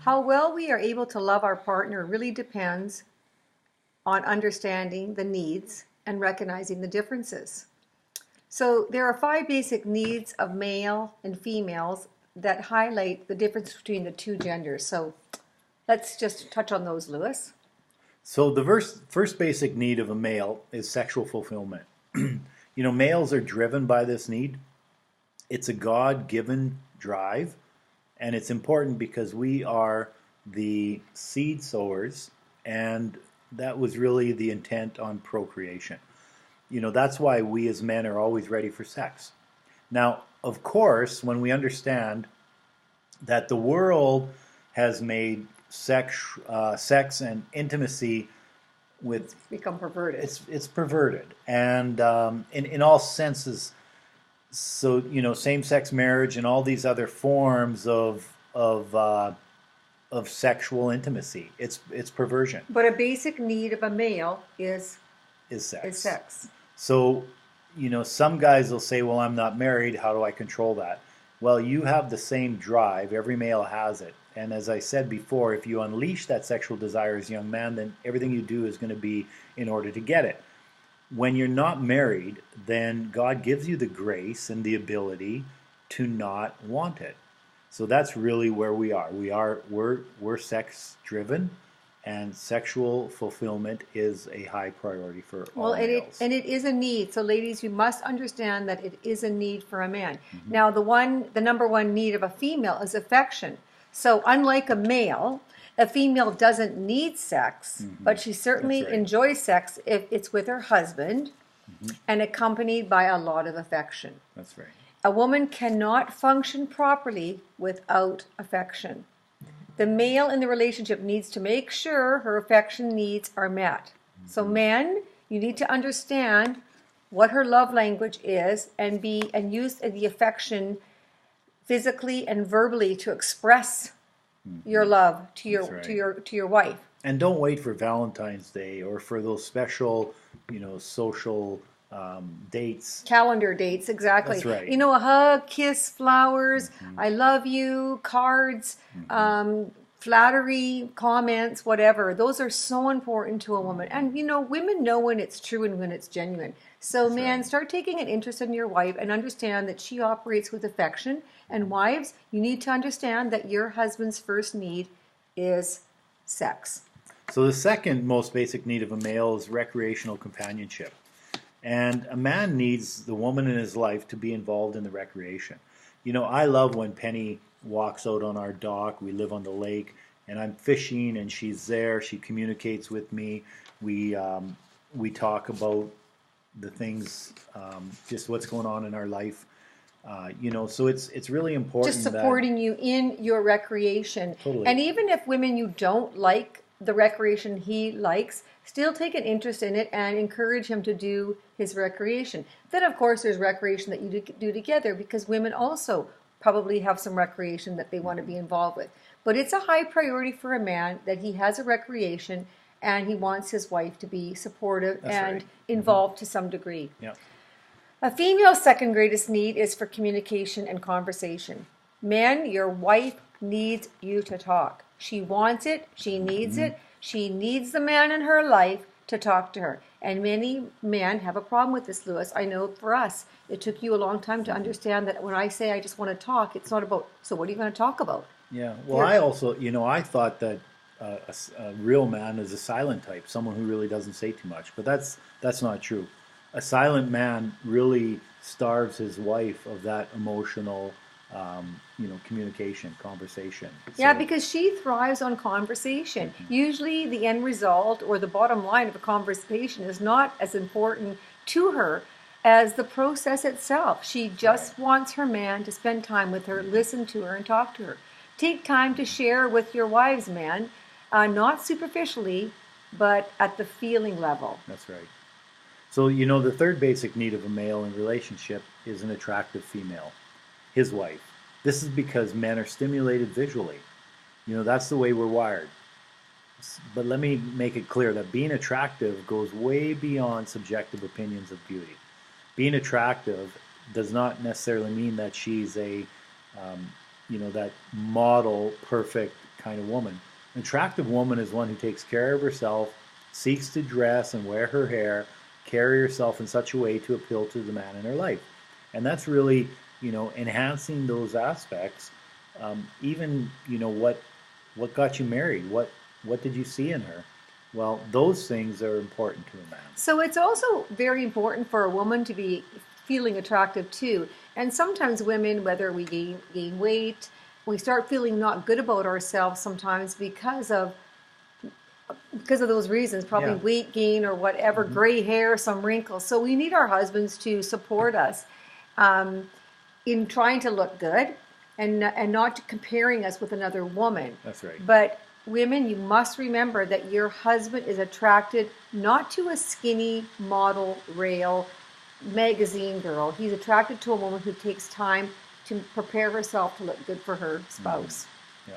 How well we are able to love our partner really depends on understanding the needs and recognizing the differences. So there are 5 basic needs of male and females that highlight the difference between the two genders. So let's just touch on those, Lewis. So the first basic need of a male is sexual fulfillment. Males are driven by this need. It's a God-given drive, and it's important because we are the seed sowers, and that was really the intent on procreation. That's why we as men are always ready for sex. Now, of course, when we understand that the world has made sex and intimacy with become perverted. It's perverted, and in all senses. So same-sex marriage and all these other forms of sexual intimacy. It's perversion. But a basic need of a male is sex. Is sex. So, some guys will say, "Well, I'm not married. How do I control that?" Well, you have the same drive. Every male has it. And as I said before, if you unleash that sexual desire as a young man, then everything you do is going to be in order to get it. When you're not married, then God gives you the grace and the ability to not want it. So that's really where we are. We're sex driven, and sexual fulfillment is a high priority for all males. And it is a need. So ladies, you must understand that it is a need for a man. Mm-hmm. Now the number one need of a female is affection. So unlike a male, a female doesn't need sex, mm-hmm. but she certainly enjoys sex if it's with her husband, mm-hmm. and accompanied by a lot of affection. That's right. A woman cannot function properly without affection. The male in the relationship needs to make sure her affection needs are met. Mm-hmm. So men, you need to understand what her love language is and use the affection physically and verbally to express your love to your wife. And don't wait for Valentine's Day or for those special, social dates. Calendar dates, exactly. That's right. A hug, kiss, flowers, mm-hmm. I love you, cards, mm-hmm. Flattery, comments, whatever. Those are so important to a woman. And, women know when it's true and when it's genuine. So, start taking an interest in your wife and understand that she operates with affection. And wives, you need to understand that your husband's first need is sex. So the second most basic need of a male is recreational companionship. And a man needs the woman in his life to be involved in the recreation. I love when Penny walks out on our dock. We live on the lake, and I'm fishing, and she's there. She communicates with me. We talk about the things, just what's going on in our life. So it's really important. Just supporting you in your recreation. Totally. And even if women you don't like the recreation he likes, still take an interest in it and encourage him to do his recreation. Then, of course, there's recreation that you do together, because women also probably have some recreation that they want to be involved with. But it's a high priority for a man that he has a recreation and he wants his wife to be supportive and involved to some degree. Yeah. A female's second greatest need is for communication and conversation. Men, your wife needs you to talk. She wants it. She needs it. She needs the man in her life to talk to her. And many men have a problem with this, Lewis. I know for us, it took you a long time to understand that when I say I just want to talk, it's not about, so what are you going to talk about? Yeah. Well, I also, I thought that a real man is a silent type, someone who really doesn't say too much. But that's not true. A silent man really starves his wife of that emotional, communication, conversation. Yeah, because she thrives on conversation. Mm-hmm. Usually the end result or the bottom line of a conversation is not as important to her as the process itself. She just wants her man to spend time with her, listen to her, and talk to her. Take time to share with your wives, man, not superficially, but at the feeling level. That's right. So, the third basic need of a male in relationship is an attractive female, his wife. This is because men are stimulated visually. That's the way we're wired. But let me make it clear that being attractive goes way beyond subjective opinions of beauty. Being attractive does not necessarily mean that she's a, that model, perfect kind of woman. An attractive woman is one who takes care of herself, seeks to dress and wear her hair, carry herself in such a way to appeal to the man in her life. And that's really, enhancing those aspects. Even, what got you married? What did you see in her? Well, those things are important to a man. So it's also very important for a woman to be feeling attractive too. And sometimes women, whether we gain weight, we start feeling not good about ourselves sometimes because of those reasons, probably weight gain or whatever, gray hair, some wrinkles. So we need our husbands to support us in trying to look good and not comparing us with another woman. That's right. But women, you must remember that your husband is attracted not to a skinny model rail magazine girl. He's attracted to a woman who takes time to prepare herself to look good for her spouse. Yeah.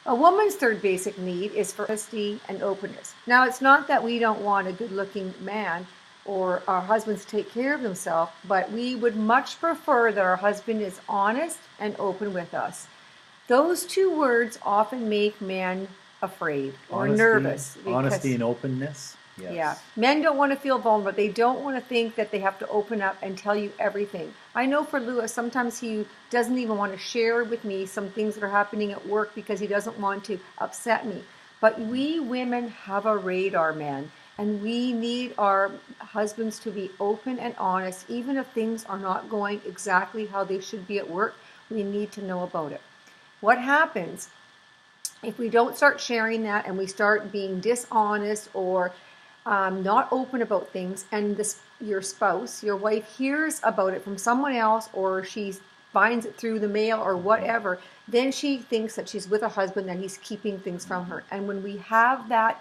A woman's third basic need is for honesty and openness. Now, it's not that we don't want a good-looking man or our husbands to take care of themselves, but we would much prefer that our husband is honest and open with us. Those two words often make men afraid or nervous. Honesty and openness. Yes. Yeah. Men don't want to feel vulnerable. They don't want to think that they have to open up and tell you everything. I know for Lewis, sometimes he doesn't even want to share with me some things that are happening at work because he doesn't want to upset me. But we women have a radar, man, and we need our husbands to be open and honest. Even if things are not going exactly how they should be at work, we need to know about it. What happens if we don't start sharing that and we start being dishonest or not open about things, and your spouse, your wife, hears about it from someone else, or she finds it through the mail or whatever, then she thinks that she's with a husband and he's keeping things from her. And when we have that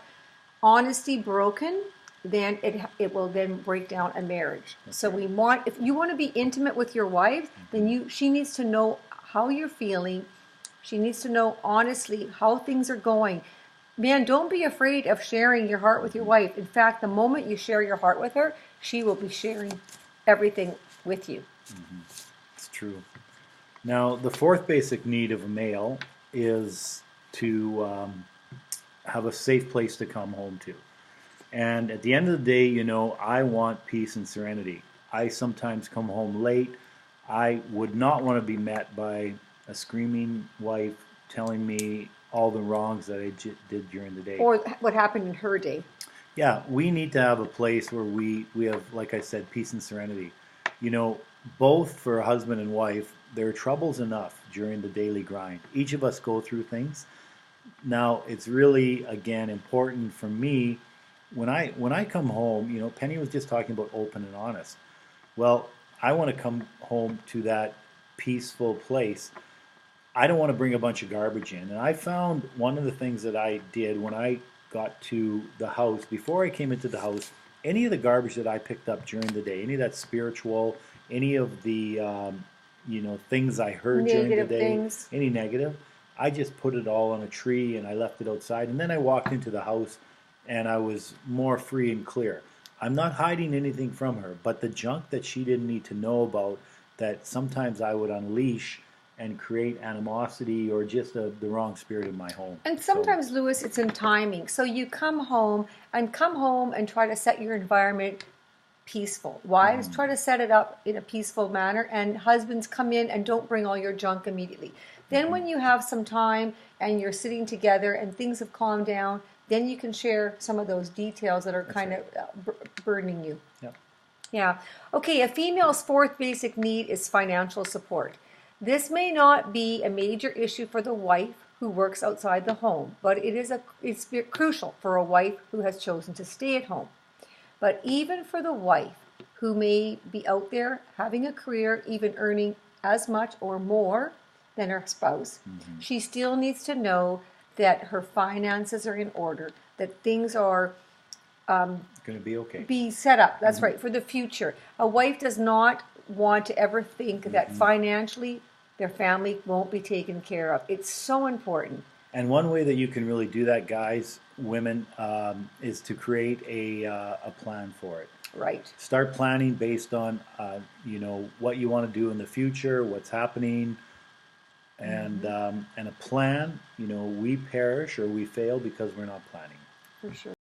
honesty broken, then it will then break down a marriage. Okay. So if you want to be intimate with your wife, then she needs to know how you're feeling. She needs to know honestly how things are going. Man, don't be afraid of sharing your heart with your wife. In fact, the moment you share your heart with her, she will be sharing everything with you. Mm-hmm. It's true. Now, the fourth basic need of a male is to have a safe place to come home to. And at the end of the day, I want peace and serenity. I sometimes come home late. I would not want to be met by a screaming wife telling me all the wrongs that I did during the day. Or what happened in her day. Yeah, we need to have a place where we have, like I said, peace and serenity. Both for a husband and wife, there are troubles enough during the daily grind. Each of us go through things. Now, it's really, again, important for me, when I come home, Penny was just talking about open and honest. Well, I want to come home to that peaceful place. I don't want to bring a bunch of garbage in. And I found one of the things that I did when I got to the house, before I came into the house, any of the garbage that I picked up during the day, any of that spiritual, any of the, things I heard during the day, any negative, I just put it all on a tree and I left it outside. And then I walked into the house and I was more free and clear. I'm not hiding anything from her, but the junk that she didn't need to know about, that sometimes I would unleash and create animosity or just the wrong spirit in my home. And sometimes, Lewis, it's in timing. So you come home and try to set your environment peaceful. Wives, try to set it up in a peaceful manner, and husbands, come in and don't bring all your junk immediately. Then when you have some time and you're sitting together and things have calmed down, then you can share some of those details that are kind of burdening you. Yep. Yeah. Okay, a female's fourth basic need is financial support. This may not be a major issue for the wife who works outside the home, but it's crucial for a wife who has chosen to stay at home. But even for the wife who may be out there having a career, even earning as much or more than her spouse, she still needs to know that her finances are in order, that things are going to be okay. Be set up. That's right, for the future. A wife does not want to ever think that financially their family won't be taken care of. It's so important. And one way that you can really do that, guys, women, is to create a plan for it. Right. Start planning based on what you want to do in the future, what's happening. and a plan. We perish or we fail because we're not planning. For sure.